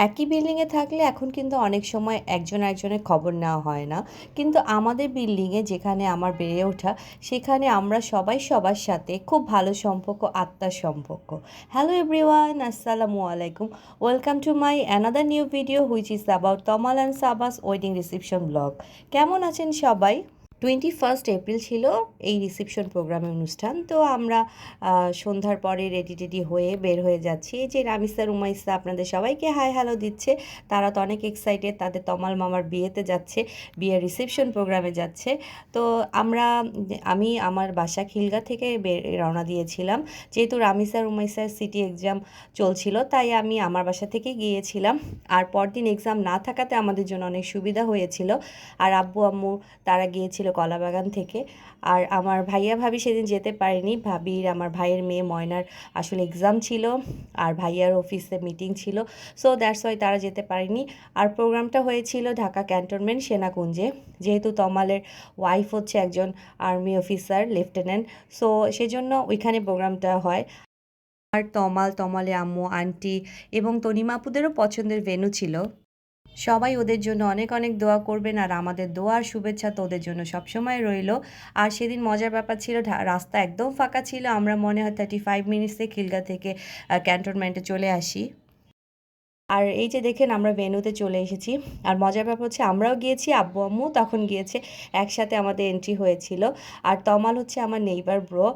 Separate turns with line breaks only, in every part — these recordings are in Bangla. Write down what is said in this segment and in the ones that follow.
একই বিল্ডিংয়ে থাকলে এখন কিন্তু অনেক সময় একজন একজনের খবর নেওয়া হয় না, কিন্তু আমাদের বিল্ডিংয়ে যেখানে আমার বেড়ে ওঠা, সেখানে আমরা সবাই সবার সাথে খুব ভালো সম্পর্ক, আত্মার সম্পর্ক। হ্যালো এভরিওয়ান, আসসালামু আলাইকুম। Welcome to my another new video which is about Tamal and সাবাস ওয়েডিং রিসেপশন ব্লগ। কেমন আছেন সবাই? 21 এপ্রিল ছিল এই রিসেপশন প্রোগ্রামের অনুষ্ঠান। তো আমরা সন্ধ্যার পরে রেডি টেডি হয়ে বের হয়ে যাচ্ছি। এই যে রামিসা রুমাইসা আপনাদের সবাইকে হাই হ্যালো দিচ্ছে। তারা তো অনেক এক্সাইটেড, তাদের তমাল মামার বিয়েতে যাচ্ছে, বিয়ের রিসেপশন প্রোগ্রামে যাচ্ছে। তো আমি আমার বাসা খিলগা থেকে রওনা দিয়েছিলাম। যেহেতু রামিসা রুমাইসার সিটি এক্সাম চলছিল, তাই আমি আমার বাসা থেকে গিয়েছিলাম। আর পরদিন এক্সাম না থাকাতে আমাদের জন্য অনেক সুবিধা হয়েছিল। আর আব্বু আম্মু তারা গিয়েছিল কলাবাগান থেকে। আর আমার ভাইয়া ভাবি সেদিন যেতে পারেনি। আমার ভাইয়ের মেয়ে ময়নার আসলে এক্সাম ছিল, আর ভাইয়ার অফিসে মিটিং ছিল। সো দ্যাটস ওয়াই তারা যেতে পারেনি। আর প্রোগ্রামটা হয়েছিল ঢাকা ক্যান্টনমেন্ট সেনাকুঞ্জে। যেহেতু তমালের ওয়াইফ হচ্ছে একজন আর্মি অফিসার, লেফটেন্যান্ট, সো সেজন্য ওইখানে প্রোগ্রামটা হয়। আর তমালে আম্মু, আন্টি এবং তনিমা আপুদেরও পছন্দের ভেন্যু ছিল। সবাই ওদের জন্য অনেক অনেক দোয়া করবেন, আর আমাদের দোয়া আর শুভেচ্ছা তো ওদের জন্য সবসময় রইল। আর সেদিন মজার ব্যাপার ছিল, রাস্তা একদম ফাঁকা ছিল। আমরা মনে হয় 35 মিনিটসে খিলগা থেকে ক্যান্টনমেন্টে চলে আসি। আর এই যে দেখেন আমরা ভেন্যুতে চলে এসেছি। আর মজার ব্যাপার হচ্ছে আমরাও গিয়েছি, আব্বু আম্মু তখন গিয়েছে, একসাথে আমাদের এন্ট্রি হয়েছিল। আর তমাল হচ্ছে আমার নেইবার ব্রো।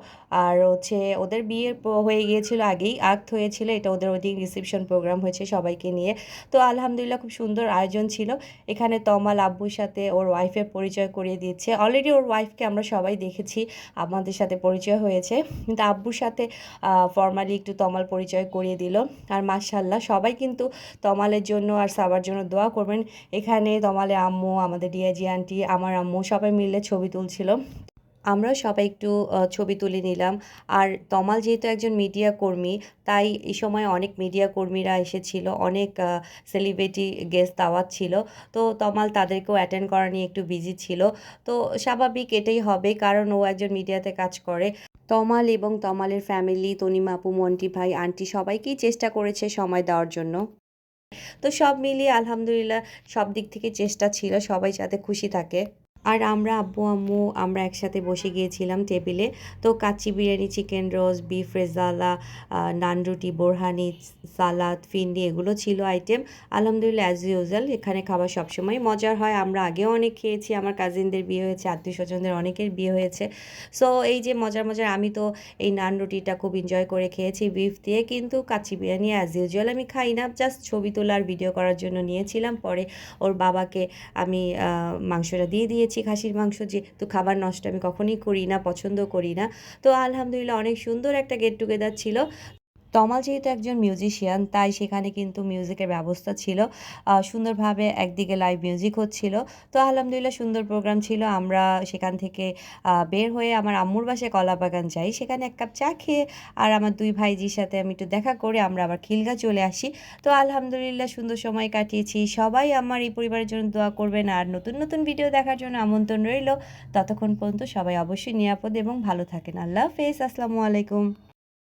আর হচ্ছে ওদের বিয়ে হয়ে গিয়েছিল আগেই, আক্ট হয়েছিল। এটা ওদের ওয়েডিং রিসেপশন প্রোগ্রাম হয়েছে সবাইকে নিয়ে। তো আলহামদুলিল্লাহ খুব সুন্দর আয়োজন ছিল। এখানে তমাল আব্বুর সাথে ওর ওয়াইফের পরিচয় করিয়ে দিচ্ছে। অলরেডি ওর ওয়াইফকে আমরা সবাই দেখেছি, আমাদের সাথে পরিচয় হয়েছে, কিন্তু আব্বুর সাথে ফর্মালি একটু তমাল পরিচয় করিয়ে দিল। আর মাশাআল্লাহ সবাই কিন্তু তমালের জন্য আর সাবার জন্য দোয়া করবেন। এখানে তমালে আম্মু, আমাদের ডিয়াজি আন্টি, আমার আম্মু সবাই মিলে ছবি তুলছিল। আমরাও সবাই একটু ছবি তুলে নিলাম। আর তমাল যেহেতু একজন মিডিয়া কর্মী, তাই এই সময় অনেক মিডিয়া কর্মীরা এসেছিল, অনেক সেলিব্রিটি গেস্ট দাওয়াত ছিল। তো তমাল তাদেরকেও অ্যাটেন্ড করা নিয়ে একটু বিজি ছিল। তো স্বাভাবিক, এটাই হবে, কারণ ও একজন মিডিয়াতে কাজ করে। তমাল এবং তমালের ফ্যামিলি, তনিমা আপু, মন্টি ভাই, আন্টি সবাইকেই চেষ্টা করেছে সময় দেওয়ার জন্য। তো সব মিলিয়ে আলহামদুলিল্লাহ সব দিক থেকে চেষ্টা ছিল সবাই যাতে খুশি থাকে। আর আমরা আব্বু আম্মু আমরা একসাথে বসে গিয়েছিলাম টেবিলে। তো kacchi biryani, chicken roast, beef rezala, naan রুটি, বোরহানি, সালাদ, ফিন্ডি এগুলো ছিল আইটেম। আলহামদুলিল্লাহ অ্যাজ ইউজুয়াল এখানে খাবার সবসময় মজার হয়। আমরা আগেও অনেক খেয়েছি, আমার কাজিনদের বিয়ে হয়েছে, আত্মীয় স্বজনদের অনেকের বিয়ে হয়েছে। সো এই যে মজার মজার, আমি তো এই নান রুটিটা খুব এনজয় করে খেয়েছি বিফ দিয়ে, কিন্তু কাচ্চি বিরিয়ানি অ্যাজ ইউজুয়াল আমি খাই না, জাস্ট ছবি তোলার ভিডিও করার জন্য নিয়েছিলাম। পরে ওর বাবাকে আমি মাংসটা দিয়ে দিয়েছি, খাসির মাংস, যেহেতু খাবার নষ্ট আমি কখনোই করি না, পছন্দ করি না। তো আলহামদুলিল্লাহ অনেক সুন্দর একটা গেট টুগেদার ছিল। তমাল যেহেতু একজন মিউজিশিয়ান, তাই সেখানে কিন্তু মিউজিকের ব্যবস্থা ছিল। সুন্দরভাবে একদিকে লাইভ মিউজিক হচ্ছিল। তো আলহামদুলিল্লাহ সুন্দর প্রোগ্রাম ছিল। আমরা সেখান থেকে বের হয়ে আমার আম্মুর বাসায় কলাবাগান যাই। সেখানে এক কাপ চা খেয়ে আর আমার দুই ভাইজির সাথে আমি একটু দেখা করে আমরা আবার খিলগা চলে আসি। তো আলহামদুলিল্লাহ সুন্দর সময় কাটিয়েছি। সবাই আমার এই পরিবারের জন্য দোয়া করবেন, আর নতুন নতুন ভিডিও দেখার জন্য আমন্ত্রণ রইল। ততক্ষণ পর্যন্ত সবাই অবশ্যই নিরাপদ এবং ভালো থাকেন। আল্লাহ হাফেজ, আসসালামু আলাইকুম।